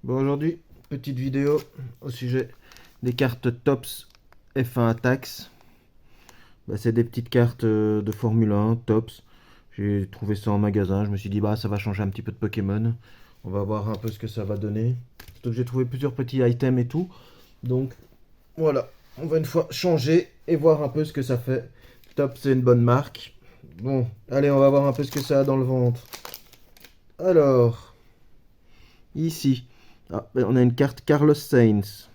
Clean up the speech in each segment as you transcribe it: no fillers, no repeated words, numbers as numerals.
Bon, aujourd'hui, petite vidéo au sujet des cartes TOPS F1 Attacks. C'est des petites cartes de Formule 1 TOPS. J'ai trouvé ça en magasin. Je me suis dit, bah, ça va changer un petit peu de Pokémon. On va voir un peu ce que ça va donner. Surtout que j'ai trouvé plusieurs petits items et tout. Donc, voilà. On va une fois changer et voir un peu ce que ça fait. TOPS, c'est une bonne marque. Bon, allez, on va voir un peu ce que ça a dans le ventre. Alors, ici. On a une carte Carlos Sainz.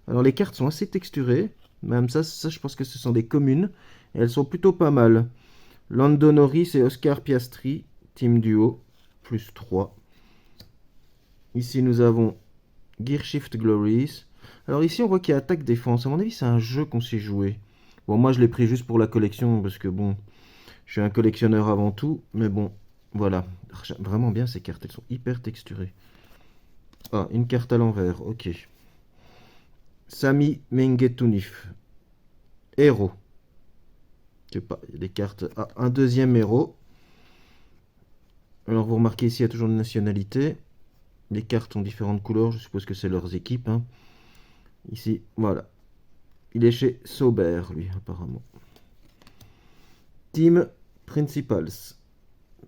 Alors les cartes sont assez texturées. Même ça je pense que ce sont des communes. Et elles sont plutôt pas mal. Lando Norris et Oscar Piastri, team duo, plus 3. Ici nous avons Gearshift Glories. Alors ici on voit qu'il y a attaque défense. À mon avis c'est un jeu qu'on sait jouer. Bon moi je l'ai pris juste pour la collection parce que bon, je suis un collectionneur avant tout. Mais bon, voilà. J'aime vraiment bien ces cartes, elles sont hyper texturées. Ah, une carte à l'envers, ok. Sami Mengetunif. Héros. Je sais pas, il y a des cartes. Ah, un deuxième héros. Alors vous remarquez ici, il y a toujours une nationalité. Les cartes ont différentes couleurs, je suppose que c'est leurs équipes. Hein. Ici, voilà. Il est chez Sauber, lui, apparemment. Team Principals.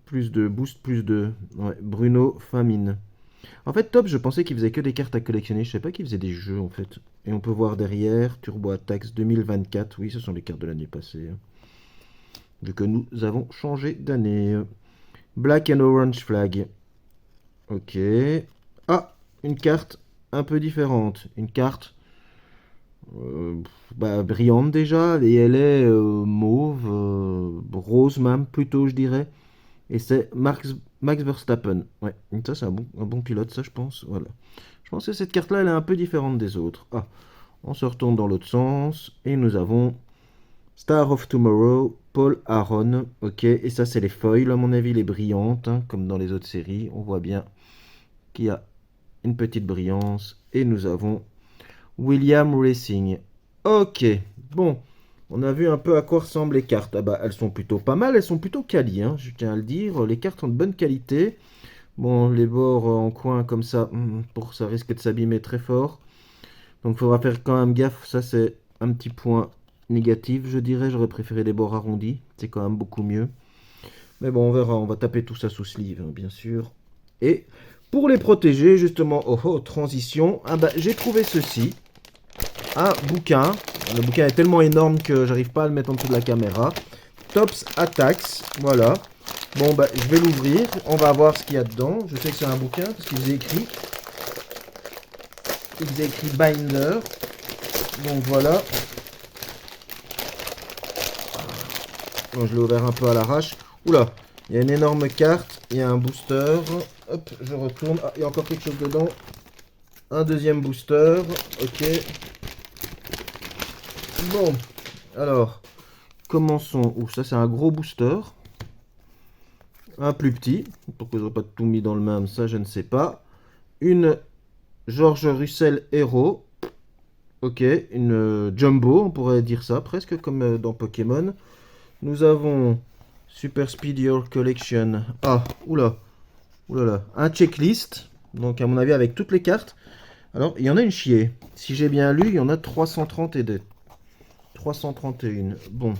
Plus de boost, plus de... Ouais, Bruno Famine. En fait, Top, je pensais qu'il faisait que des cartes à collectionner. Je savais pas qu'il faisait des jeux, en fait. Et on peut voir derrière, Turbo Attacks 2024. Oui, ce sont les cartes de l'année passée. Vu que nous avons changé d'année. Black and Orange Flag. Ok. Ah, une carte un peu différente. Une carte brillante déjà. Et elle est mauve, rose même plutôt, je dirais. Et c'est Max Verstappen. Ouais, ça c'est un bon pilote, ça je pense. Voilà. Je pense que cette carte-là, elle est un peu différente des autres. Ah, on se retourne dans l'autre sens. Et nous avons Star of Tomorrow, Paul Aaron. Ok, et ça c'est les foils, à mon avis, les brillantes, hein, comme dans les autres séries. On voit bien qu'il y a une petite brillance. Et nous avons William Racing. Ok, bon, on a vu un peu à quoi ressemblent les cartes. Ah bah, elles sont plutôt pas mal, elles sont plutôt quali, hein, je tiens à le dire. Les cartes sont de bonne qualité. Bon, les bords en coin comme ça, pour ça risque de s'abîmer très fort. Donc il faudra faire quand même gaffe, ça c'est un petit point négatif, je dirais. J'aurais préféré des bords arrondis, c'est quand même beaucoup mieux. Mais bon, on verra, on va taper tout ça sous sleeve, hein, bien sûr. Et pour les protéger, justement, transition, ah bah, j'ai trouvé ceci, un bouquin. Le bouquin est tellement énorme que j'arrive pas à le mettre en dessous de la caméra. Tops Attacks, voilà. Bon, bah, je vais l'ouvrir, on va voir ce qu'il y a dedans. Je sais que c'est un bouquin, parce qu'il faisait écrit. Il faisait écrit Binder. Donc voilà. Bon, je l'ai ouvert un peu à l'arrache. Oula, il y a une énorme carte, il y a un booster. Hop, je retourne. Ah, il y a encore quelque chose dedans. Un deuxième booster. Ok. Bon, alors, commençons. Ouh, ça c'est un gros booster. Un plus petit. Pourquoi ils n'auraient pas tout mis dans le même, ça je ne sais pas. Une George Russell Hero. Ok, une Jumbo, on pourrait dire ça, presque comme dans Pokémon. Nous avons Super Speed Your Collection. Ah, oula, oulala. Un checklist. Donc, à mon avis, avec toutes les cartes. Alors, il y en a une chier. Si j'ai bien lu, il y en a 332. 331. Bon.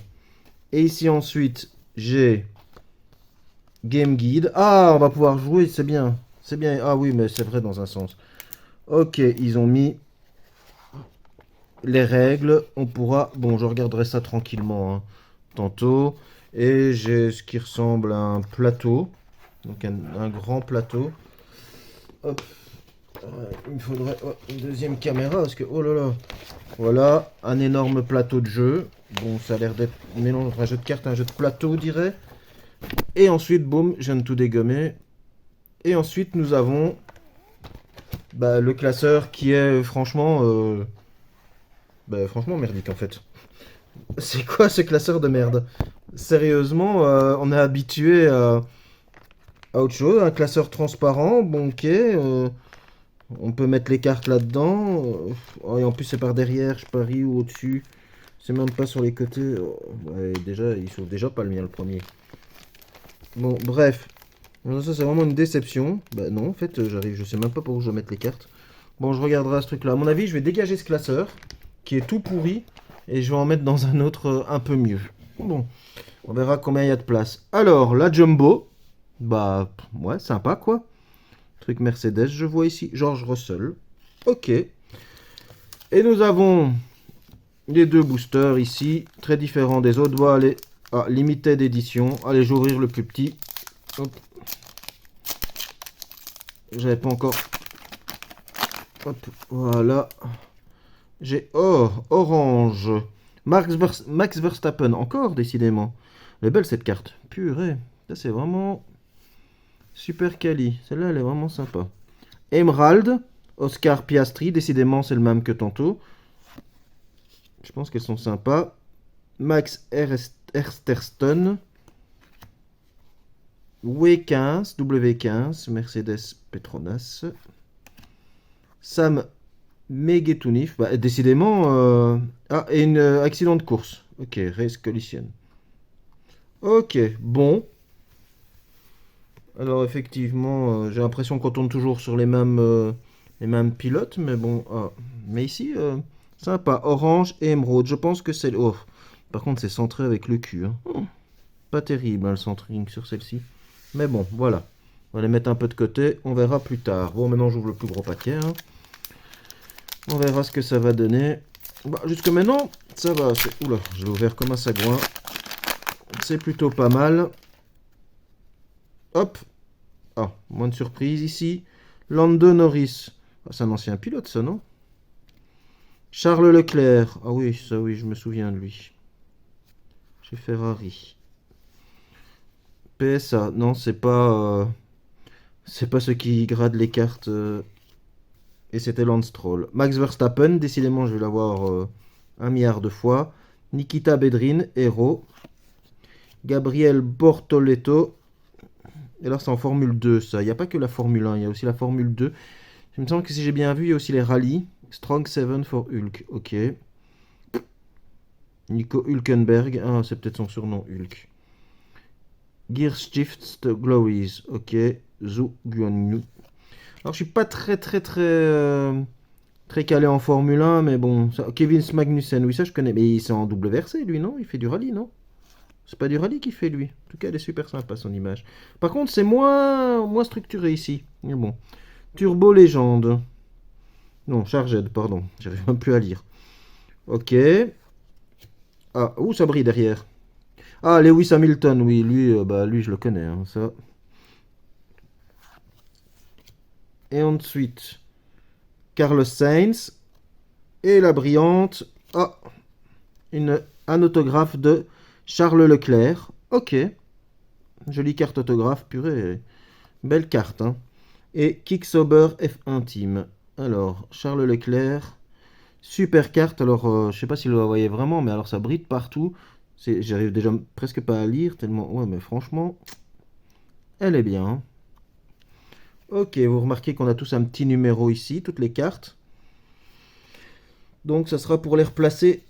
Et ici, ensuite, j'ai Game Guide. Ah, on va pouvoir jouer, c'est bien. C'est bien. Ah oui, mais c'est vrai dans un sens. Ok, ils ont mis les règles. On pourra... Bon, je regarderai ça tranquillement, hein, tantôt. Et j'ai ce qui ressemble à un plateau. Donc un grand plateau. Hop. Il me faudrait une deuxième caméra parce que... Oh là là. Voilà, un énorme plateau de jeu. Bon, ça a l'air d'être un mélange entre un jeu de cartes et un jeu de plateau, on dirait. Et ensuite, boum, je viens de tout dégommer. Et ensuite, nous avons le classeur qui est franchement merdique en fait. C'est quoi ce classeur de merde? Sérieusement, on est habitué à autre chose, un classeur transparent, bon ok, on peut mettre les cartes là-dedans, et en plus c'est par derrière, je parie, ou au-dessus, c'est même pas sur les côtés. Ouais, déjà, il sauve déjà pas le mien le premier. Bon, bref, Alors ça, c'est vraiment une déception. Bah non, en fait, j'arrive, je sais même pas pour où je dois mettre les cartes. Bon, je regarderai ce truc-là. À mon avis, je vais dégager ce classeur, qui est tout pourri, et je vais en mettre dans un autre un peu mieux. Bon, on verra combien il y a de place. Alors, la Jumbo, bah, ouais, sympa, quoi. Truc Mercedes, je vois ici. George Russell. Ok. Et nous avons les deux boosters ici, très différents des autres. Bon, allez, limited edition. Allez, je vais ouvrir le plus petit. Hop. J'avais pas encore. Hop, voilà. J'ai orange. Max Verstappen, encore décidément. Elle est belle cette carte. Purée. Ça c'est vraiment super quali. Celle-là elle est vraiment sympa. Emerald. Oscar Piastri. Décidément c'est le même que tantôt. Je pense qu'elles sont sympas. Max Ersterstone. W15. W15. Mercedes Petronas. Sam Megetunif. Bah, décidément. Ah, et une accident de course. Ok, race collision. Ok, bon. Alors effectivement, j'ai l'impression qu'on tourne toujours sur les mêmes pilotes, mais bon. Mais ici, sympa. Orange et émeraude. Je pense que c'est. Oh. Par contre, c'est centré avec le cul. Hein. Pas terrible, hein, le centering sur celle-ci. Mais bon, voilà. On va les mettre un peu de côté. On verra plus tard. Bon, maintenant, j'ouvre le plus gros paquet. Hein. On verra ce que ça va donner. Bah, jusque maintenant, ça va. Oula, je l'ai ouvert comme un sagouin. C'est plutôt pas mal. Hop. Ah, moins de surprise ici. Lando Norris. Ah, c'est un ancien pilote, ça, non? Charles Leclerc. Ah oui, ça oui, je me souviens de lui. Chez Ferrari. PSA. Non, c'est pas ceux qui gradent les cartes. Et c'était Lance Stroll. Max Verstappen. Décidément, je vais l'avoir 1 milliard de fois. Nikita Bedrin. Héros. Gabriel Bortoleto. Et là, c'est en Formule 2, ça. Il n'y a pas que la Formule 1, il y a aussi la Formule 2. Il me semble que si j'ai bien vu, il y a aussi les rallyes. Strong 7 for Hulk, ok. Nico Hülkenberg, ah, c'est peut-être son surnom, Hulk. Gearshift Glories, ok. Zhu Guanyu. Alors, je suis pas très calé en Formule 1, mais bon. Kevin Magnussen, oui, ça je connais. Mais c'est en double versé, lui, non? Il fait du rallye, non? C'est pas du rallye qu'il fait, lui. En tout cas, elle est super sympa, son image. Par contre, c'est moins structuré ici. Mais bon. Turbo Légende. Non, Charged, pardon. J'arrive même plus à lire. Ok. Ah, où ça brille derrière? Ah, Lewis Hamilton, oui, lui je le connais, hein, ça. Et ensuite, Carlos Sainz. Et la brillante. Ah, un autographe de Charles Leclerc. Ok. Jolie carte autographe, purée. Belle carte, hein. Et Kicksober F1 Team. Alors, Charles Leclerc. Super carte. Alors, je sais pas si vous la voyez vraiment, mais alors ça brille de partout. J'arrive déjà presque pas à lire, tellement. Ouais, mais franchement, elle est bien. Hein. Ok, vous remarquez qu'on a tous un petit numéro ici, toutes les cartes. Donc, ça sera pour les replacer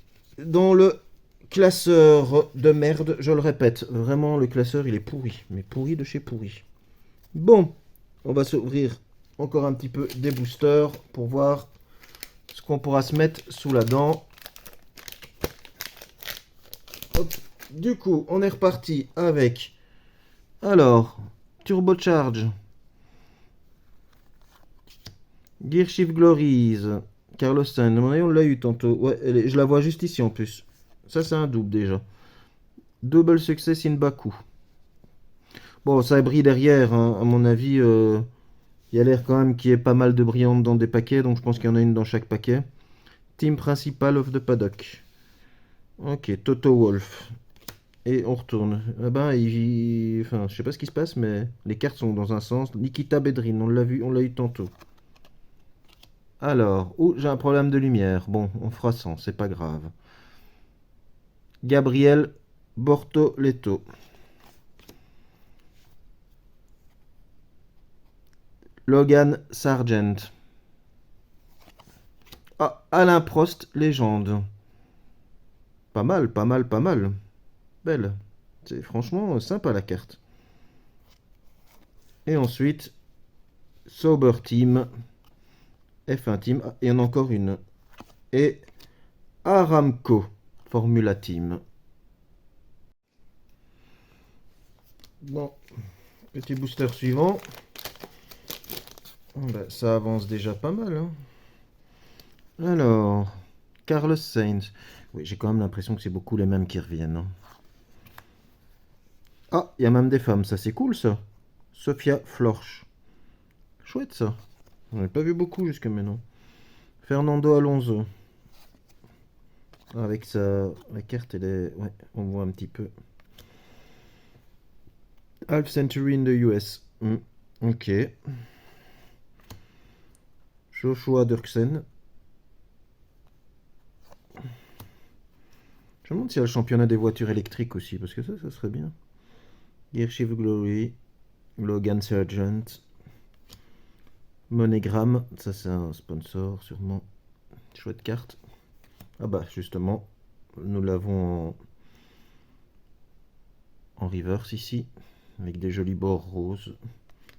dans le classeur de merde. Je le répète, vraiment, le classeur, il est pourri. Mais pourri de chez pourri. Bon, on va s'ouvrir encore un petit peu des boosters pour voir ce qu'on pourra se mettre sous la dent. Hop. Du coup, on est reparti avec... Alors, Turbocharge. Gearshift Glories. Carlos Sainz. On l'a eu tantôt. Ouais, je la vois juste ici en plus. Ça, c'est un double déjà. Double Success in Baku. Bon, ça brille derrière. Hein. À mon avis, il y a l'air quand même qu'il y ait pas mal de brillantes dans des paquets. Donc, je pense qu'il y en a une dans chaque paquet. Team principal of the paddock. Ok, Toto Wolff. Et on retourne. Ah ben, enfin, je sais pas ce qui se passe, mais les cartes sont dans un sens. Nikita Bedrin, on l'a vu, on l'a eu tantôt. Alors, j'ai un problème de lumière. Bon, on fera sans, c'est pas grave. Gabriel Bortoleto. Logan Sargent. Ah, Alain Prost, légende. Pas mal, pas mal, pas mal. Belle. C'est franchement sympa la carte. Et ensuite, Sauber Team, F1 Team, et il y en a encore une. Et Aramco, Formula Team. Bon, petit booster suivant. Ben, ça avance déjà pas mal, hein. Alors, Carlos Sainz. Oui, j'ai quand même l'impression que c'est beaucoup les mêmes qui reviennent, hein. Ah, il y a même des femmes, ça c'est cool ça. Sophia Florsch. Chouette ça. J'en ai pas vu beaucoup jusqu'à maintenant. Fernando Alonso. Avec sa... La carte, elle est... Ouais, on voit un petit peu. Half Century in the US. Ok. Joshua Dirksen. Je me demande s'il y a le championnat des voitures électriques aussi, parce que ça serait bien. Gearshift Glory. Logan Sargent. Monogram. Ça, c'est un sponsor, sûrement. Chouette carte. Ah bah, justement, nous l'avons en reverse ici, avec des jolis bords roses.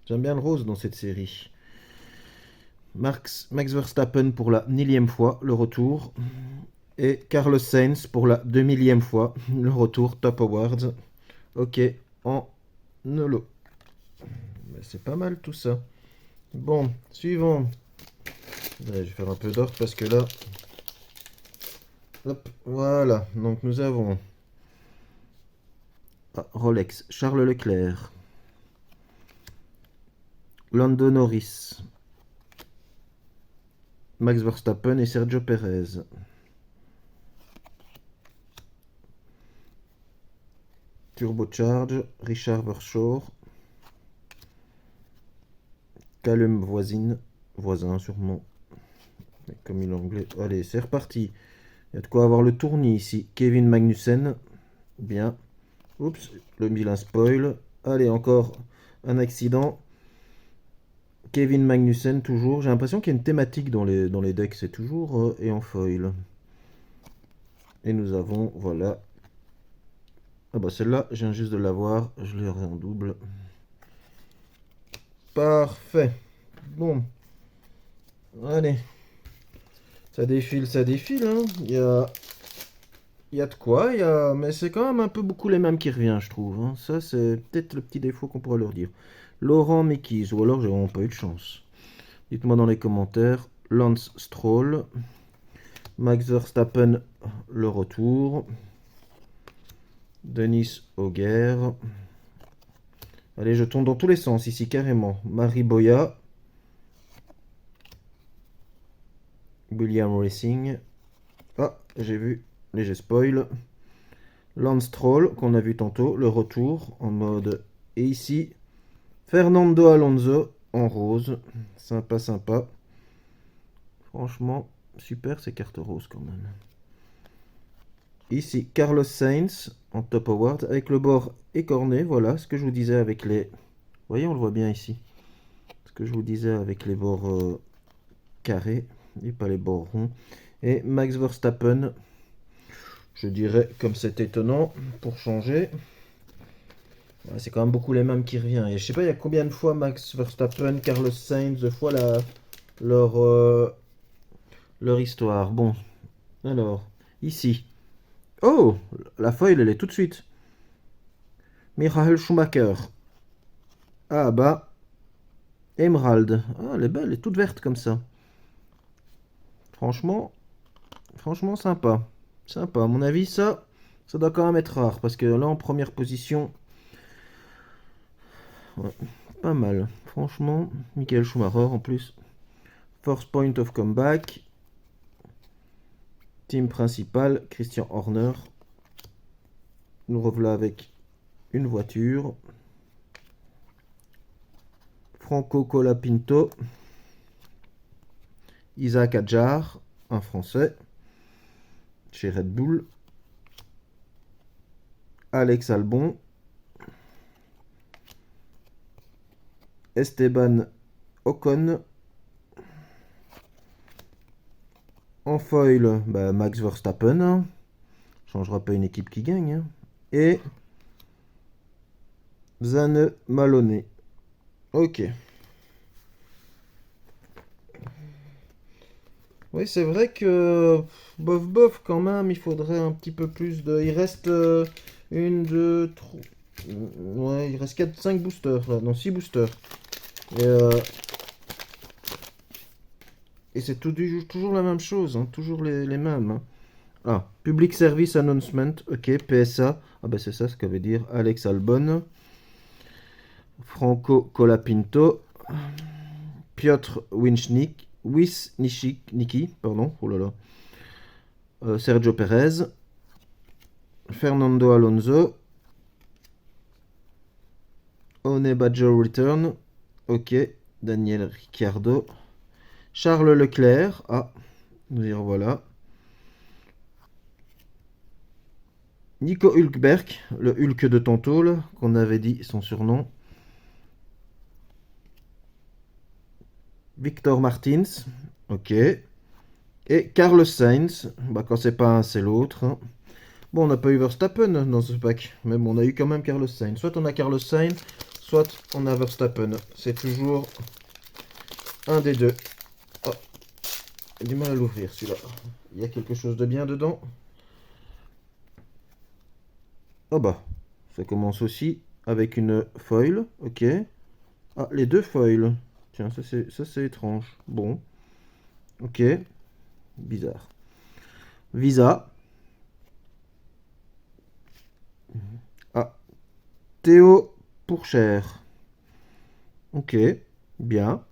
J'aime bien le rose dans cette série. Max Verstappen pour la 1000e fois, le retour. Et Carlos Sainz pour la 2000e fois, le retour Top Awards. Ok, en holo. C'est pas mal tout ça. Bon, suivant. Je vais faire un peu d'ordre parce que là... Hop, voilà. Donc nous avons... Rolex, Charles Leclerc. Lando Norris. Max Verstappen et Sergio Perez. Turbocharge, Richard Verschoor. Callum voisin sûrement. Comme il est anglais. Allez, c'est reparti. Il y a de quoi avoir le tournis ici. Kevin Magnussen. Bien. Oups, le Milan spoil. Allez, encore un accident. Kevin Magnussen, toujours. J'ai l'impression qu'il y a une thématique dans les decks. C'est toujours et en foil. Et nous avons, voilà. Ah bah celle-là, je viens juste de l'avoir. Je l'aurai en double. Parfait. Bon. Allez. Ça défile, hein. Il y a de quoi, mais c'est quand même un peu beaucoup les mêmes qui reviennent, je trouve, hein. Ça, c'est peut-être le petit défaut qu'on pourrait leur dire. Laurent Mekies, ou alors j'ai vraiment pas eu de chance. Dites-moi dans les commentaires. Lance Stroll. Max Verstappen, le retour. Denis Auger. Allez, je tourne dans tous les sens ici, carrément. Marie Boya. William Racing. Ah, j'ai vu. Léger spoil. Lance Stroll, qu'on a vu tantôt. Le retour en mode... Et ici, Fernando Alonso en rose. Sympa, sympa. Franchement, super ces cartes roses quand même. Ici, Carlos Sainz en Top Award avec le bord écorné. Voilà ce que je vous disais avec les... Vous voyez, on le voit bien ici. Ce que je vous disais avec les bords carrés et pas les bords ronds. Et Max Verstappen, je dirais, comme c'est étonnant, pour changer. C'est quand même beaucoup les mêmes qui reviennent. Et je sais pas, il y a combien de fois Max Verstappen, Carlos Sainz, fois leur histoire. Bon, alors, ici. Oh, la foil, elle est tout de suite. Michael Schumacher. Ah bah, Emerald. Ah, elle est belle, elle est toute verte comme ça. Franchement sympa. Sympa. À mon avis, ça doit quand même être rare. Parce que là, en première position, ouais, pas mal. Franchement, Michael Schumacher en plus. First point of comeback. Team principal, Christian Horner. Nous revoilà avec une voiture. Franco Colapinto. Isaac Adjar, un Français. Chez Red Bull. Alex Albon. Esteban Ocon. En foil, bah, Max Verstappen. Hein. Changera pas une équipe qui gagne. Hein. Et Zane Maloney. Ok. Oui, c'est vrai que bof bof quand même, il faudrait un petit peu plus de. Il reste une, deux, trois. Ouais, il reste 4, 5 boosters là, non 6 boosters. Et, euh, et c'est toujours la même chose, hein, toujours les mêmes, hein. Ah, Public Service Announcement, ok, PSA. Ah bah c'est ça ce que veut dire Alex Albon, Franco Colapinto, Piotr Wisniewski, pardon, oh là là, Sergio Perez, Fernando Alonso, One Badger Return, ok, Daniel Ricciardo, Charles Leclerc, ah, nous y revoilà, Nico Hülkenberg, le Hulk de tantôt, là, qu'on avait dit son surnom, Victor Martins, ok, et Carlos Sainz, bah quand c'est pas un, c'est l'autre, hein. Bon, on n'a pas eu Verstappen dans ce pack, mais bon, on a eu quand même Carlos Sainz. Soit on a Carlos Sainz, soit on a Verstappen. C'est toujours un des deux. Oh, j'ai du mal à l'ouvrir celui-là. Il y a quelque chose de bien dedans. Oh bah, ça commence aussi avec une foil, ok. Ah, les deux foils. Tiens, ça c'est étrange. Bon, ok, bizarre. Visa. Ah, Théo Pourchère. Ok, bien.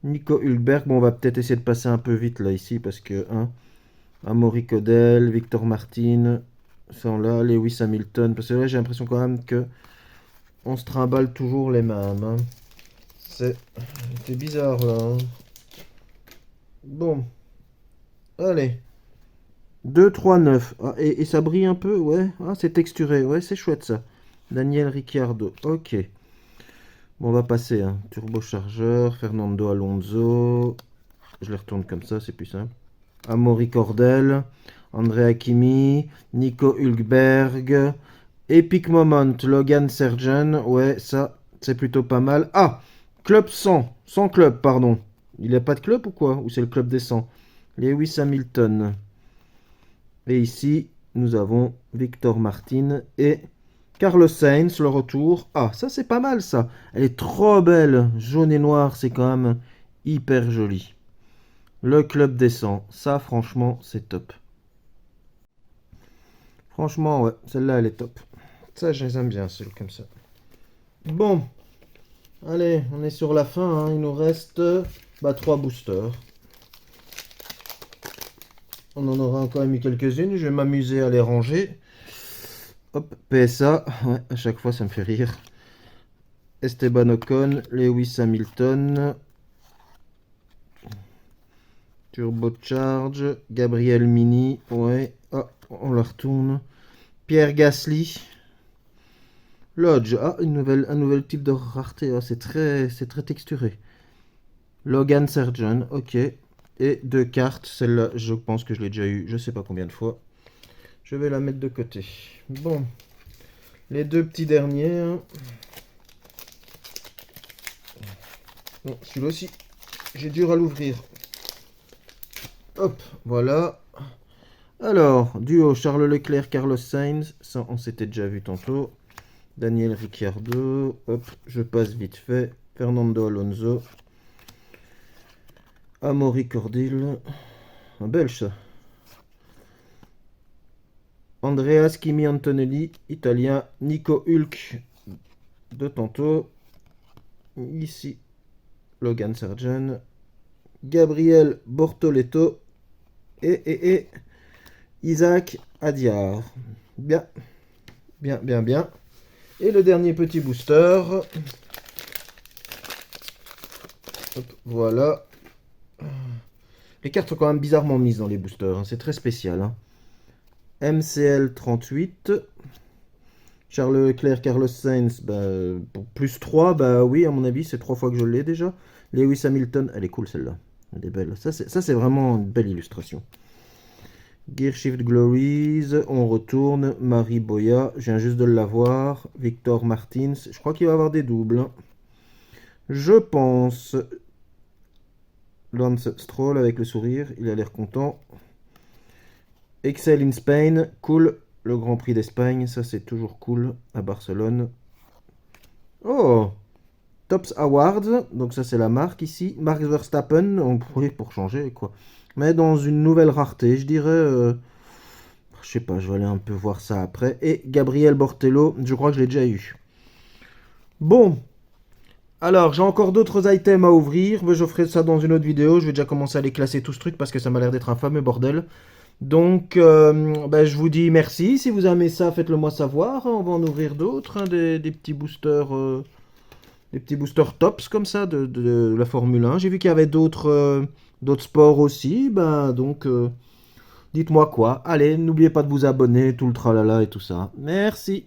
Nico Hülkenberg, bon, on va peut-être essayer de passer un peu vite là ici parce que, hein, Amaury Codel, Victor Martin sont là, Lewis Hamilton, parce que là j'ai l'impression quand même que on se trimballe toujours les mêmes, hein. C'est bizarre là, hein. Bon, allez. 2, 3, 9. Ah, et ça brille un peu, ouais. Ah, c'est texturé, ouais, c'est chouette ça. Daniel Ricciardo, ok. Bon, on va passer, hein. Turbochargeur, Fernando Alonso. Je les retourne comme ça, c'est plus simple. Amaury Cordel, André Hakimi, Nico Hülkenberg, Epic Moment, Logan Sargent, ouais, ça, c'est plutôt pas mal. Ah, Club 100, 100 club, pardon. Il n'y a pas de club ou quoi? Ou c'est le club des 100? Lewis Hamilton. Et ici, nous avons Victor Martin et Carlos Sainz, le retour. Ah, ça c'est pas mal ça. Elle est trop belle. Jaune et noir, c'est quand même hyper joli. Le club des 100, ça franchement, c'est top. Franchement, ouais, celle-là, elle est top. Ça, je les aime bien, celles comme ça. Bon, allez, on est sur la fin, hein. Il nous reste 3 boosters. On en aura quand même eu quelques-unes. Je vais m'amuser à les ranger. Hop, PSA. Ouais, à chaque fois, ça me fait rire. Esteban Ocon, Lewis Hamilton. Turbocharge. Gabriel Mini. Ouais. Ah, on la retourne. Pierre Gasly. Lodge. Ah, un nouvel type de rareté. Ah, c'est très texturé. Logan Sargent. Ok. Et 2 cartes. Celle-là, je pense que je l'ai déjà eu. Je sais pas combien de fois. Je vais la mettre de côté. Bon. Les deux petits derniers, hein. Bon, celui-là aussi, j'ai dur à l'ouvrir. Hop, voilà. Alors, duo Charles Leclerc, Carlos Sainz. Ça, on s'était déjà vu tantôt. Daniel Ricciardo. Hop, je passe vite fait. Fernando Alonso. Amaury Cordil. Un belge, ça. Andreas Kimi Antonelli, italien. Nico Hulk de tantôt. Ici, Logan Sargent. Gabriel Bortoletto. Et Isaac Adiar. Bien, bien, bien, bien. Et le dernier petit booster. Hop, voilà. Les cartes sont quand même bizarrement mises dans les boosters, hein. C'est très spécial, hein. MCL 38. Charles Leclerc, Carlos Sainz, bah, pour plus 3, bah oui, à mon avis, c'est 3 fois que je l'ai déjà. Lewis Hamilton, elle est cool celle-là. Elle est belle. Ça, c'est vraiment une belle illustration. Gearshift Glories, on retourne. Marie Boya, je viens juste de l'avoir. Victor Martins, je crois qu'il va avoir des doubles. Je pense. Lance Stroll avec le sourire, il a l'air content. Excel in Spain, cool. Le Grand Prix d'Espagne, ça c'est toujours cool à Barcelone. Oh, Tops Awards, donc ça c'est la marque ici. Max Verstappen, on pourrait pour changer quoi. Mais dans une nouvelle rareté, je dirais. Je sais pas, je vais aller un peu voir ça après. Et Gabriel Bortello, je crois que je l'ai déjà eu. Bon, alors j'ai encore d'autres items à ouvrir, mais je ferai ça dans une autre vidéo. Je vais déjà commencer à les classer tout ce truc parce que ça m'a l'air d'être un fameux bordel. Donc, je vous dis merci. Si vous aimez ça, faites-le moi savoir. On va en ouvrir d'autres, hein, des petits boosters. Des petits boosters tops comme ça de la Formule 1. J'ai vu qu'il y avait d'autres sports aussi. Dites-moi quoi. Allez, n'oubliez pas de vous abonner, tout le tralala et tout ça. Merci.